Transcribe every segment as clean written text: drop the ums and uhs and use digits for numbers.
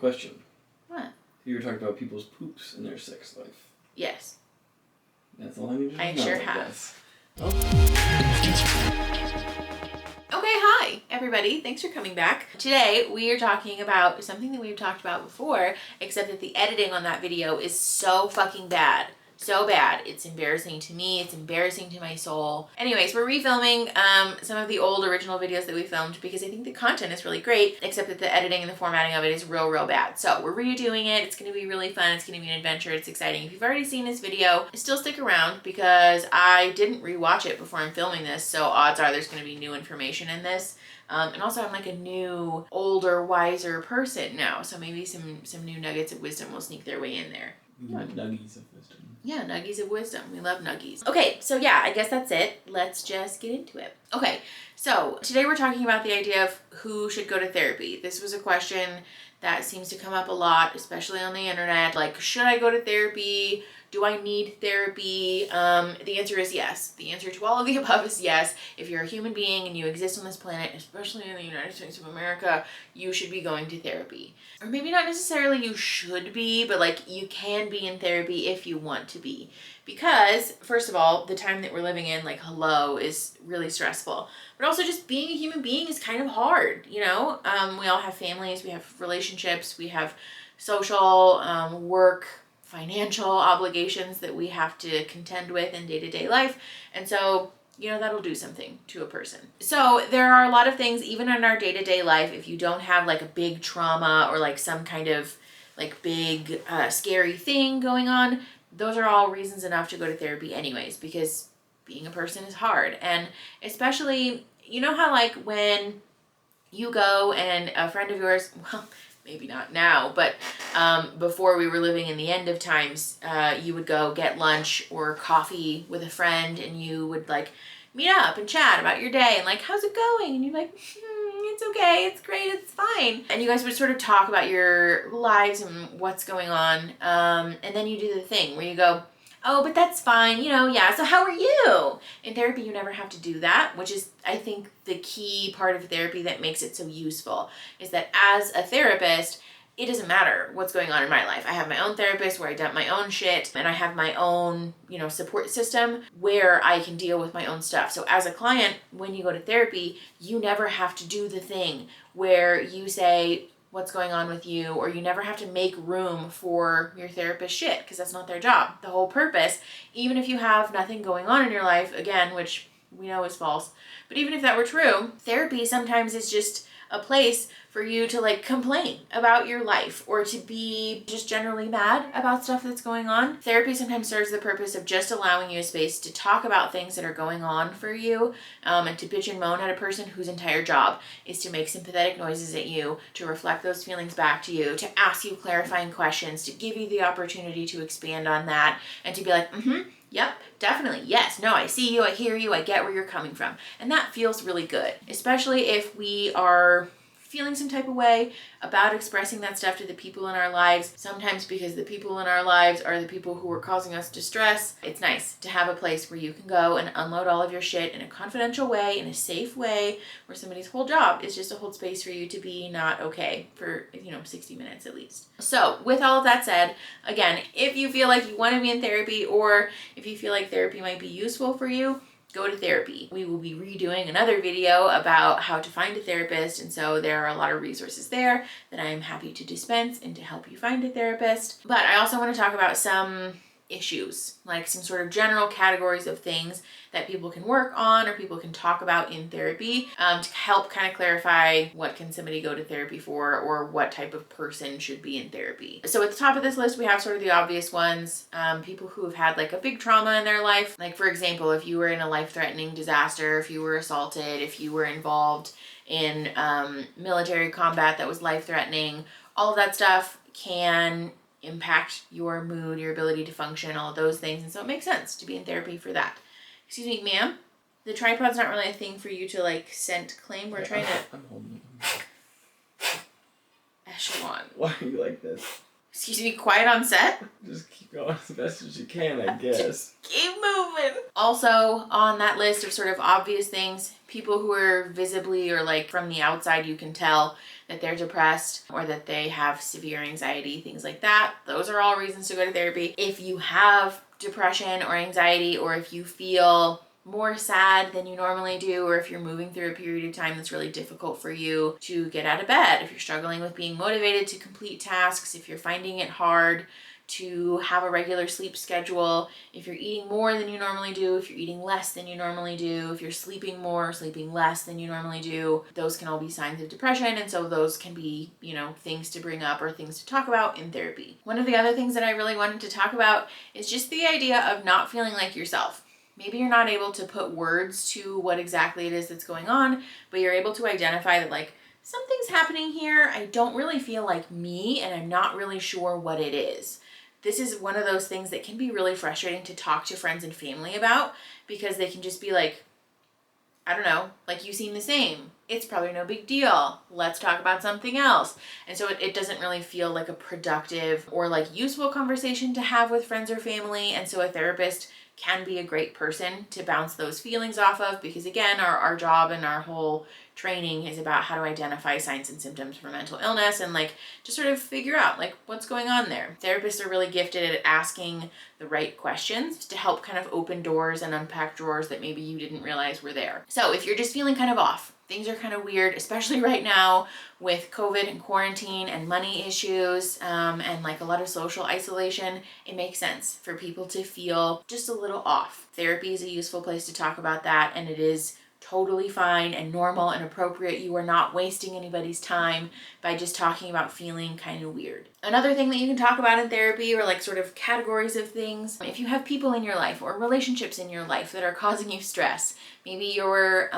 question. What? You were talking about people's poops in their sex life. Yes. That's all I need to know. I sure have. Oh. Okay, hi everybody. Thanks for coming back. Today we are talking about something that we've talked about before, except that the editing on that video is so fucking bad. So bad. It's embarrassing to me. It's embarrassing to my soul. Anyways, we're refilming some of the old original videos that we filmed because I think the content is really great, except that the editing and the formatting of it is real bad. So we're redoing it. It's going to be really fun. It's going to be an adventure. It's exciting. If you've already seen this video, still stick around because I didn't rewatch it before I'm filming this. So odds are there's going to be new information in this. And also I'm like a new, older, wiser person now. So maybe some new nuggets of wisdom will sneak their way in there. Nuggies of wisdom. Yeah, nuggies of wisdom. We love nuggies. Okay, so yeah, I guess that's it. Let's just get into it. Okay, so today we're talking about the idea of who should go to therapy. This was a question that seems to come up a lot, especially on the internet. Like, should I go to therapy? Do I need therapy? The answer is yes. The answer to all of the above is yes. If you're a human being and you exist on this planet, especially in the United States of America, you should be going to therapy. Or maybe not necessarily you should be, but like you can be in therapy if you want to be. Because, first of all, the time that we're living in, like, hello, is really stressful. But also just being a human being is kind of hard, you know? We all have families, we have relationships, we have social, work, financial obligations that we have to contend with in day-to-day life. And so, you know, that'll do something to a person. So there are a lot of things, even in our day-to-day life, if you don't have like a big trauma or like some kind of like big scary thing going on, those are all reasons enough to go to therapy anyways, because being a person is hard. And especially, you know how like when you go and a friend of yours, well, maybe not now, but before we were living in the end of times, you would go get lunch or coffee with a friend and you would like meet up and chat about your day and like, how's it going? And you're like, it's okay, it's great, it's fine. And you guys would sort of talk about your lives and what's going on. And then you do the thing where you go, oh, but that's fine, you know, yeah, so how are you? In therapy, you never have to do that, which is, I think, the key part of therapy that makes it so useful, is that as a therapist, it doesn't matter what's going on in my life. I have my own therapist where I dump my own shit, and I have my own, you know, support system where I can deal with my own stuff. So as a client, when you go to therapy, you never have to do the thing where you say, what's going on with you, or you never have to make room for your therapist shit, because that's not their job. The whole purpose, even if you have nothing going on in your life, again, which we know is false, but even if that were true, therapy sometimes is just a place for you to like complain about your life or to be just generally mad about stuff that's going on. Therapy sometimes serves the purpose of just allowing you a space to talk about things that are going on for you, and to bitch and moan at a person whose entire job is to make sympathetic noises at you, to reflect those feelings back to you, to ask you clarifying questions, to give you the opportunity to expand on that, and to be like, yep, definitely, yes, no, I see you, I hear you, I get where you're coming from. And that feels really good, especially if we are feeling some type of way about expressing that stuff to the people in our lives, sometimes because the people in our lives are the people who are causing us distress. It's nice to have a place where you can go and unload all of your shit in a confidential way, in a safe way, where somebody's whole job is just to hold space for you to be not okay for, 60 minutes at least. So with all of that said, again, if you feel like you want to be in therapy, or if you feel like therapy might be useful for you, go to therapy. We will be redoing another video about how to find a therapist, and so there are a lot of resources there that I am happy to dispense and to help you find a therapist. But I also want to talk about some issues, like some sort of general categories of things that people can work on or people can talk about in therapy, to help kind of clarify what can somebody go to therapy for, or what type of person should be in therapy. So at the top of this list, we have sort of the obvious ones, people who have had like a big trauma in their life. Like, for example, if you were in a life-threatening disaster, if you were assaulted, if you were involved in military combat that was life-threatening, all of that stuff can impact your mood, your ability to function, all of those things. And so it makes sense to be in therapy for that. Excuse me, ma'am. The tripod's not really a thing for you to like scent claim. We're trying to... I'm holding Echelon. Why are you like this? Excuse me, quiet on set? Just keep going as best as you can, I guess. Keep moving. Also, on that list of sort of obvious things, people who are visibly or like from the outside you can tell that they're depressed or that they have severe anxiety, things like that. Those are all reasons to go to therapy. If you have depression or anxiety, or if you feel more sad than you normally do, or if you're moving through a period of time that's really difficult for you to get out of bed, if you're struggling with being motivated to complete tasks, if you're finding it hard to have a regular sleep schedule, if you're eating more than you normally do, if you're eating less than you normally do, if you're sleeping more, sleeping less than you normally do, those can all be signs of depression. And so those can be, things to bring up or things to talk about in therapy. One of the other things that I really wanted to talk about is just the idea of not feeling like yourself. Maybe you're not able to put words to what exactly it is that's going on, but you're able to identify that like, something's happening here. I don't really feel like me, and I'm not really sure what it is. This is one of those things that can be really frustrating to talk to friends and family about, because they can just be like, I don't know, like, you seem the same. It's probably no big deal. Let's talk about something else. And so it doesn't really feel like a productive or like useful conversation to have with friends or family. And so a therapist can be a great person to bounce those feelings off of, because again, our job and our whole training is about how to identify signs and symptoms for mental illness and like just sort of figure out like what's going on there. Therapists are really gifted at asking the right questions to help kind of open doors and unpack drawers that maybe you didn't realize were there. So if you're just feeling kind of off, things are kind of weird, especially right now with COVID and quarantine and money issues, and like a lot of social isolation, it makes sense for people to feel just a little off. Therapy is a useful place to talk about that, and it is totally fine and normal and appropriate. You are not wasting anybody's time by just talking about feeling kind of weird. Another thing that you can talk about in therapy, or like sort of categories of things, if you have people in your life or relationships in your life that are causing you stress, maybe your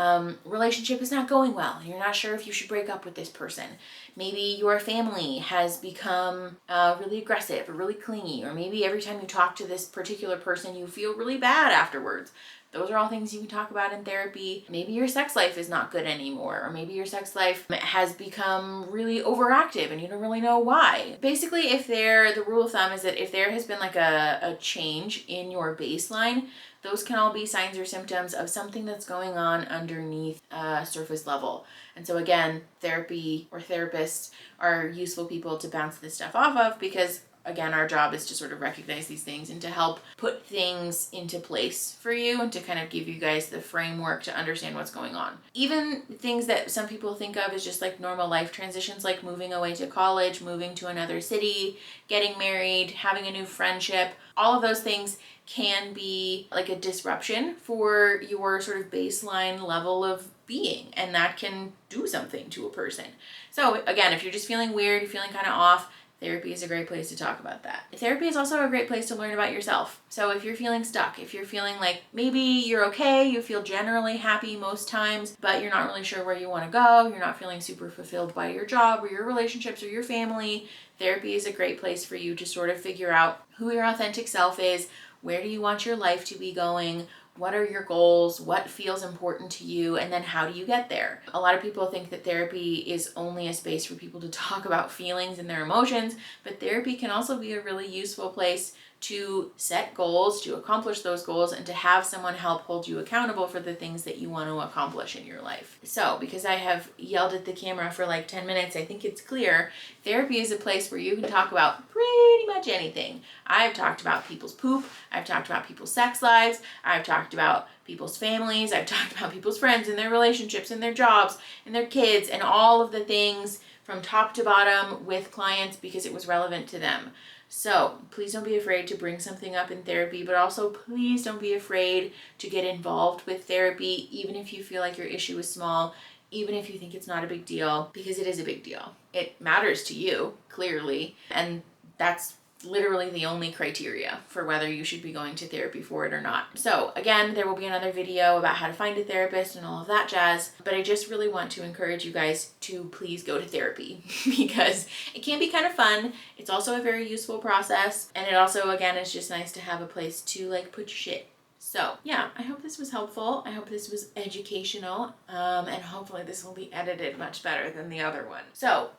relationship is not going well, you're not sure if you should break up with this person. Maybe your family has become really aggressive or really clingy, or maybe every time you talk to this particular person you feel really bad afterwards. Those are all things you can talk about in therapy. Maybe your sex life is not good anymore, or maybe your sex life has become really overactive and you don't really know why. Basically, the rule of thumb is that if there has been like a change in your baseline, those can all be signs or symptoms of something that's going on underneath surface level. And so again, therapy or therapists are useful people to bounce this stuff off of, because again, our job is to sort of recognize these things and to help put things into place for you and to kind of give you guys the framework to understand what's going on. Even things that some people think of as just like normal life transitions, like moving away to college, moving to another city, getting married, having a new friendship, all of those things can be like a disruption for your sort of baseline level of being, and that can do something to a person. So again, if you're just feeling weird, you're feeling kind of off, therapy is a great place to talk about that. Therapy is also a great place to learn about yourself. So if you're feeling stuck, if you're feeling like maybe you're okay, you feel generally happy most times, but you're not really sure where you want to go, you're not feeling super fulfilled by your job or your relationships or your family, therapy is a great place for you to sort of figure out who your authentic self is, where do you want your life to be going, what are your goals, what feels important to you, and then how do you get there? A lot of people think that therapy is only a space for people to talk about feelings and their emotions, but therapy can also be a really useful place to set goals, to accomplish those goals, and to have someone help hold you accountable for the things that you want to accomplish in your life. So, because I have yelled at the camera for like 10 minutes, I think it's clear, therapy is a place where you can talk about pretty much anything. I've talked about people's poop, I've talked about people's sex lives, I've talked about people's families, I've talked about people's friends and their relationships and their jobs and their kids and all of the things from top to bottom with clients because it was relevant to them. So please don't be afraid to bring something up in therapy, but also please don't be afraid to get involved with therapy, even if you feel like your issue is small, even if you think it's not a big deal, because it is a big deal. It matters to you, clearly, and that's literally the only criteria for whether you should be going to therapy for it or not. So again, there will be another video about how to find a therapist and all of that jazz, but I just really want to encourage you guys to please go to therapy because it can be kind of fun. It's also a very useful process, and it also, again, is just nice to have a place to like put your shit. So So yeah, I hope this was helpful. I hope this was educational, and hopefully this will be edited much better than the other one. So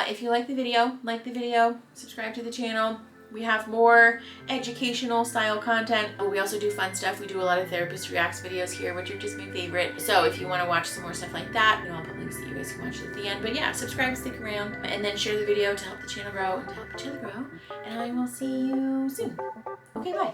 if you like the video, subscribe to the channel. We have more educational style content. We also do fun stuff. We do a lot of therapist reacts videos here, which are just my favorite. So if you want to watch some more stuff like that, I'll put links that you guys can watch at the end. But yeah, subscribe, stick around, and then share the video to help the channel grow and to help each other grow. And I will see you soon. Okay, bye.